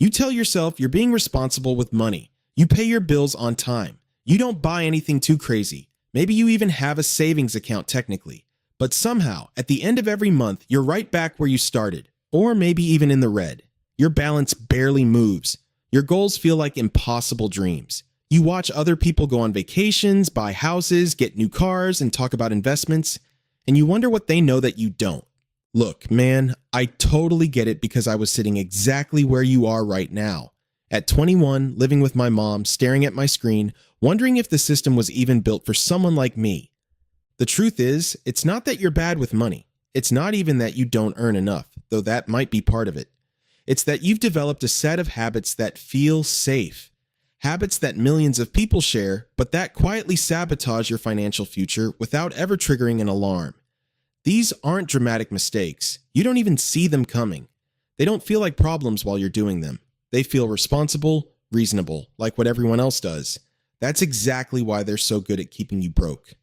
You tell yourself you're being responsible with money. You pay your bills on time. You don't buy anything too crazy. Maybe you even have a savings account technically. But somehow, at the end of every month, you're right back where you started, or maybe even in the red. Your balance barely moves. Your goals feel like impossible dreams. You watch other people go on vacations, buy houses, get new cars, and talk about investments, and you wonder what they know that you don't. Look, man, I totally get it because I was sitting exactly where you are right now. At 21, living with my mom, staring at my screen, wondering if the system was even built for someone like me. The truth is, it's not that you're bad with money. It's not even that you don't earn enough, though that might be part of it. It's that you've developed a set of habits that feel safe. Habits that millions of people share, but that quietly sabotage your financial future without ever triggering an alarm. These aren't dramatic mistakes. You don't even see them coming. They don't feel like problems while you're doing them. They feel responsible, reasonable, like what everyone else does. That's exactly why they're so good at keeping you broke.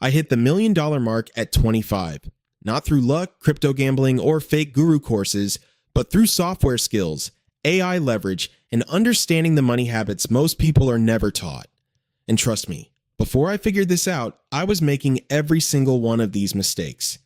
I hit the $1 million mark at 25. Not through luck, crypto gambling, or fake guru courses, but through software skills, AI leverage, and understanding the money habits most people are never taught. And trust me, before I figured this out, I was making every single one of these mistakes.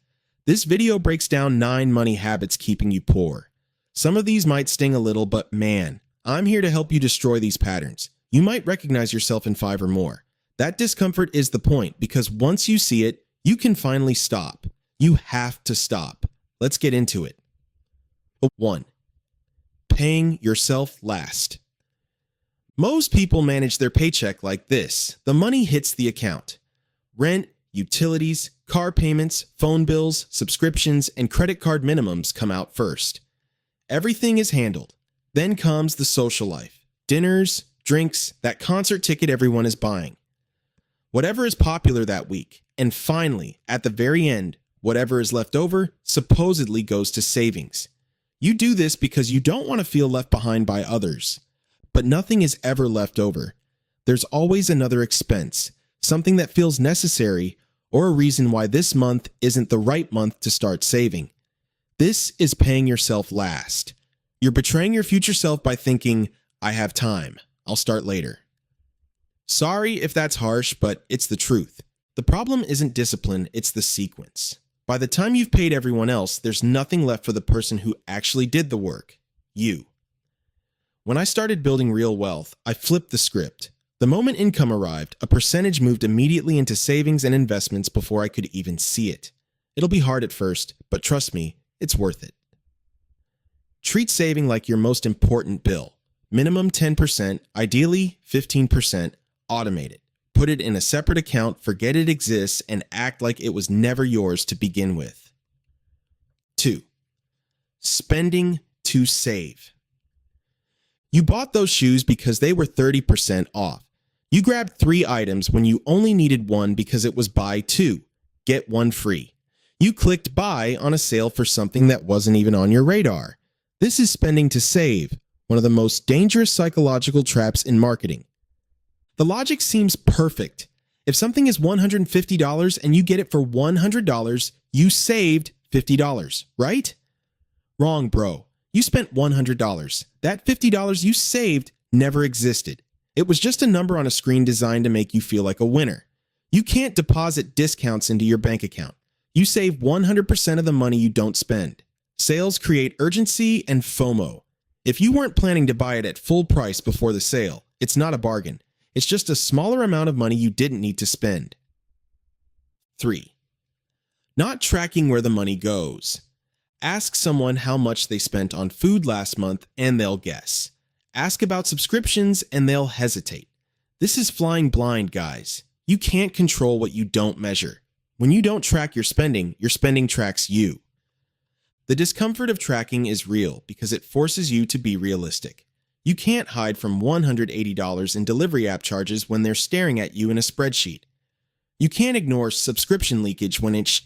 This video breaks down 9 money habits keeping you poor. Some of these might sting a little, but man, I'm here to help you destroy these patterns. You might recognize yourself in 5 or more. That discomfort is the point, because once you see it, you can finally stop. You have to stop. Let's get into it. 1. Paying yourself last. Most people manage their paycheck like this. The money hits the account. Rent, utilities, car payments, phone bills, subscriptions, and credit card minimums come out first. Everything is handled. Then comes the social life. Dinners, drinks, that concert ticket everyone is buying. Whatever is popular that week. And finally, at the very end, whatever is left over supposedly goes to savings. You do this because you don't want to feel left behind by others. But nothing is ever left over. There's always another expense, something that feels necessary, or a reason why this month isn't the right month to start saving. This is paying yourself last. You're betraying your future self by thinking, I have time, I'll start later. Sorry if that's harsh, but it's the truth. The problem isn't discipline, it's the sequence. By the time you've paid everyone else, there's nothing left for the person who actually did the work, you. When I started building real wealth, I flipped the script. The moment income arrived, a percentage moved immediately into savings and investments before I could even see it. It'll be hard at first, but trust me, it's worth it. Treat saving like your most important bill. Minimum 10%, ideally 15%, automate it. Put it in a separate account, forget it exists, and act like it was never yours to begin with. 2. Spending to save. You bought those shoes because they were 30% off. You grabbed 3 items when you only needed 1 because it was buy 2, get 1 free. You clicked buy on a sale for something that wasn't even on your radar. This is spending to save, one of the most dangerous psychological traps in marketing. The logic seems perfect. If something is $150 and you get it for $100, you saved $50, right? Wrong, bro. You spent $100. That $50 you saved never existed. It was just a number on a screen designed to make you feel like a winner. You can't deposit discounts into your bank account. You save 100% of the money you don't spend. Sales create urgency and FOMO. If you weren't planning to buy it at full price before the sale, it's not a bargain. It's just a smaller amount of money you didn't need to spend. 3. Not tracking where the money goes. Ask someone how much they spent on food last month and they'll guess. Ask about subscriptions and they'll hesitate. This is flying blind, guys. You can't control what you don't measure. When you don't track your spending tracks you. The discomfort of tracking is real because it forces you to be realistic. You can't hide from $180 in delivery app charges when they're staring at you in a spreadsheet. You can't ignore subscription leakage when it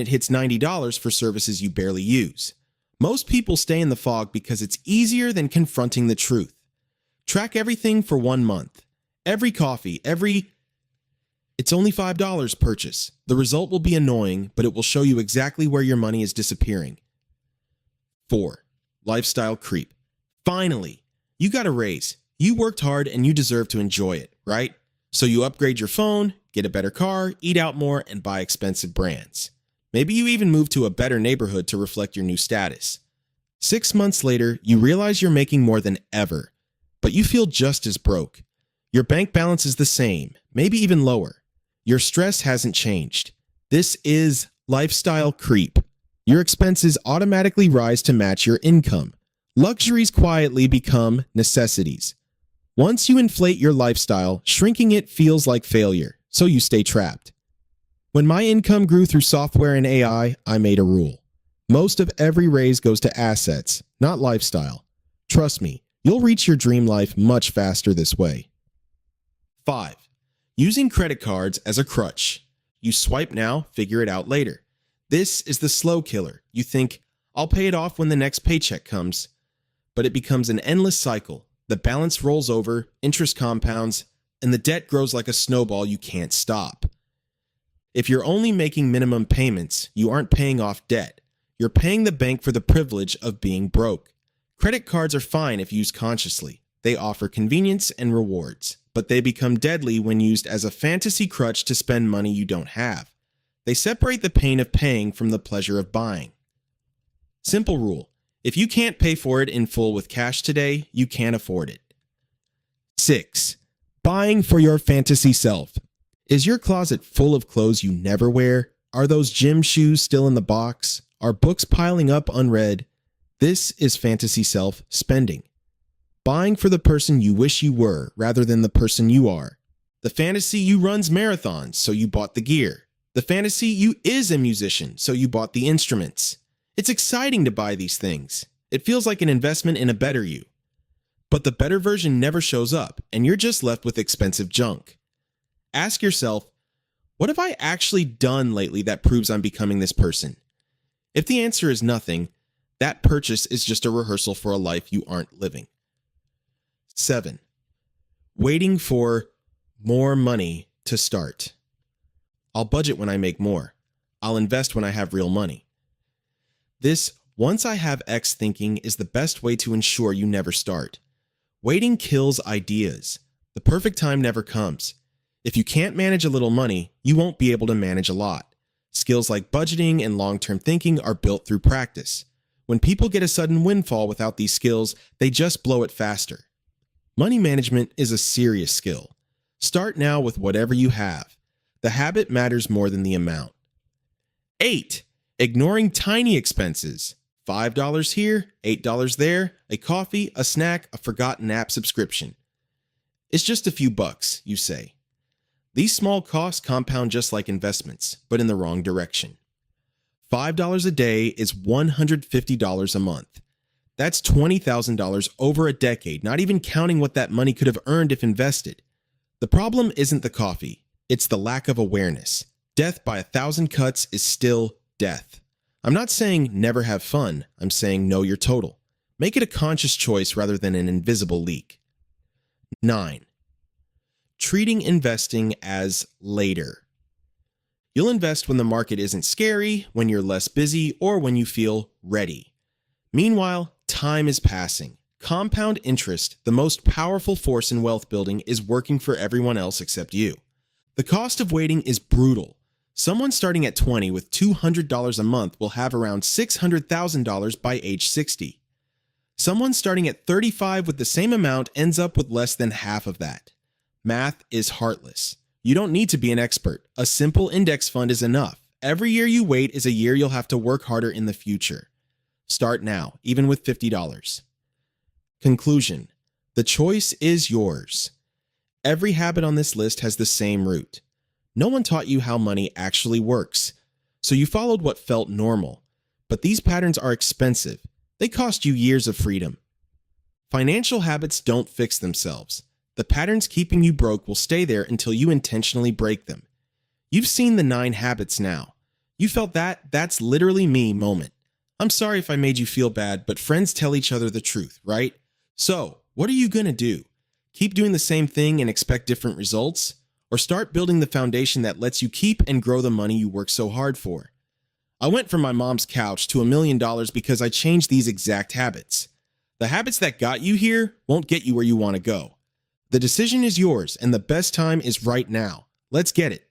hits $90 for services you barely use. Most people stay in the fog because it's easier than confronting the truth. Track everything for 1 month. Every coffee, it's only $5 purchase. The result will be annoying, but it will show you exactly where your money is disappearing. 4. lifestyle creep. Finally, you got a raise. You worked hard and you deserve to enjoy it, right? So you upgrade your phone, get a better car, eat out more, and buy expensive brands. Maybe you even move to a better neighborhood to reflect your new status. 6 months later, you realize you're making more than ever, but you feel just as broke. Your bank balance is the same, maybe even lower. Your stress hasn't changed. This is lifestyle creep. Your expenses automatically rise to match your income. Luxuries quietly become necessities. Once you inflate your lifestyle, shrinking it feels like failure, so you stay trapped. When my income grew through software and AI, I made a rule. Most of every raise goes to assets, not lifestyle. Trust me, you'll reach your dream life much faster this way. 5. Using credit cards as a crutch. You swipe now, figure it out later. This is the slow killer. You think, I'll pay it off when the next paycheck comes. But it becomes an endless cycle. The balance rolls over, interest compounds, and the debt grows like a snowball you can't stop. If you're only making minimum payments, you aren't paying off debt. You're paying the bank for the privilege of being broke. Credit cards are fine if used consciously. They offer convenience and rewards, but they become deadly when used as a fantasy crutch to spend money you don't have. They separate the pain of paying from the pleasure of buying. Simple rule. If you can't pay for it in full with cash today, you can't afford it. 6. Buying for your fantasy self. Is your closet full of clothes you never wear? Are those gym shoes still in the box? Are books piling up unread? This is fantasy self spending. Buying for the person you wish you were rather than the person you are. The fantasy you runs marathons, so you bought the gear. The fantasy you is a musician, so you bought the instruments. It's exciting to buy these things. It feels like an investment in a better you. But the better version never shows up, and you're just left with expensive junk. Ask yourself, what have I actually done lately that proves I'm becoming this person? If the answer is nothing, that purchase is just a rehearsal for a life you aren't living. 7. Waiting for more money to start. I'll budget when I make more. I'll invest when I have real money. This once I have X thinking is the best way to ensure you never start. Waiting kills ideas. The perfect time never comes. If you can't manage a little money, you won't be able to manage a lot. Skills like budgeting and long-term thinking are built through practice. When people get a sudden windfall without these skills, they just blow it faster. Money management is a serious skill. Start now with whatever you have. The habit matters more than the amount. 8. Ignoring tiny expenses. $5 here, $8 there, a coffee, a snack, a forgotten app subscription. It's just a few bucks, you say. These small costs compound just like investments, but in the wrong direction. $5 a day is $150 a month. That's $20,000 over a decade, not even counting what that money could have earned if invested. The problem isn't the coffee, it's the lack of awareness. Death by 1,000 cuts is still death. I'm not saying never have fun, I'm saying know your total. Make it a conscious choice rather than an invisible leak. 9. Treating investing as later. You'll invest when the market isn't scary, when you're less busy, or when you feel ready. Meanwhile, time is passing. Compound interest, the most powerful force in wealth building, is working for everyone else except you. The cost of waiting is brutal. Someone starting at 20 with $200 a month will have around $600,000 by age 60. Someone starting at 35 with the same amount ends up with less than half of that. Math is heartless. You don't need to be an expert. A simple index fund is enough. Every year you wait is a year you'll have to work harder in the future. Start now, even with $50. Conclusion. The choice is yours. Every habit on this list has the same root. No one taught you how money actually works, so you followed what felt normal. But these patterns are expensive. They cost you years of freedom. Financial habits don't fix themselves. The patterns keeping you broke will stay there until you intentionally break them. You've seen the 9 habits now. You felt that's literally me moment. I'm sorry if I made you feel bad, but friends tell each other the truth, right? So, what are you gonna do? Keep doing the same thing and expect different results? Or start building the foundation that lets you keep and grow the money you work so hard for? I went from my mom's couch to $1 million because I changed these exact habits. The habits that got you here won't get you where you want to go. The decision is yours, and the best time is right now. Let's get it.